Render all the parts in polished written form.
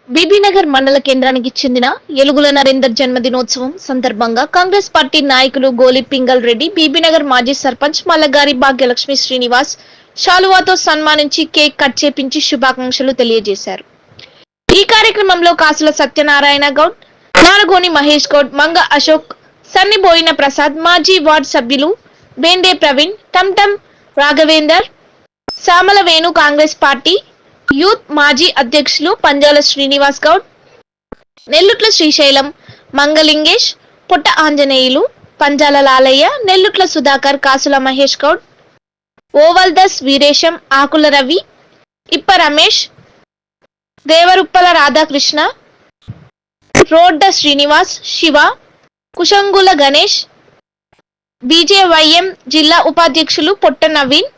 బీబీనగర్ మండల కేంద్రానికి చెందిన ఎలుగుల నరేందర్ జన్మదినోత్సవం సందర్భంగా కాంగ్రెస్ పార్టీ నాయకులు గోలి పింగల్ రెడ్డి, బీబీనగర్ మాజీ సర్పంచ్ మల్లగారి భాగ్యలక్ష్మి శ్రీనివాస్ శాలువాతో సన్మానించి కేక్ కట్ చేపించి శుభాకాంక్షలు తెలియజేశారు. ఈ కార్యక్రమంలో కాసుల సత్యనారాయణ గౌడ్, నారగోని మహేష్ గౌడ్, మంగ అశోక్, సన్నిబోయిన ప్రసాద్, మాజీ వార్డు సభ్యులు బేండే ప్రవీణ్, టంటం రాఘవేందర్, సామల వేణు, కాంగ్రెస్ పార్టీ యూత్ మాజీ అధ్యక్షులు పంజాల శ్రీనివాస్ గౌడ్, నెల్లుట్ల శ్రీశైలం, మంగలింగేష్, పుట్ట ఆంజనేయులు, పంజాల లాలయ్య, నెల్లుట్ల సుధాకర్, కాసుల మహేష్ గౌడ్, ఓవల్దస్ వీరేశం, ఆకుల రవి, ఇప్ప రమేష్, దేవరుప్పల రాధాకృష్ణ, రోడ్డ శ్రీనివాస్, శివ, కుషంగుల గణేష్, బీజేవైఎం జిల్లా ఉపాధ్యక్షులు పొట్ట నవీన్,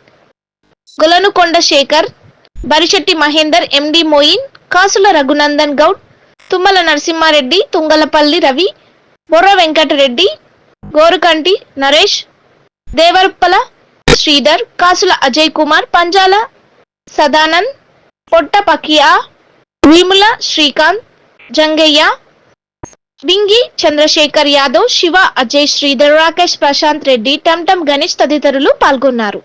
గొలనుకొండ శేఖర్, బరిశెట్టి మహేందర్, ఎండి మోయిన్, కాసుల రఘునందన్ గౌడ్, తుమ్మల నరసింహారెడ్డి, తుంగలపల్లి రవి, బొర్ర వెంకటరెడ్డి, గోరుకంటి నరేష్, దేవరుప్పల శ్రీధర్, కాసుల అజయ్ కుమార్, పంజాల సదానంద్, పొట్ట పకియా, వీముల శ్రీకాంత్, జంగయ్య, బింగి చంద్రశేఖర్ యాదవ్, శివ, అజయ్, శ్రీధర్, రాకేష్, ప్రశాంత్ రెడ్డి, టంటం గణేష్ తదితరులు పాల్గొన్నారు.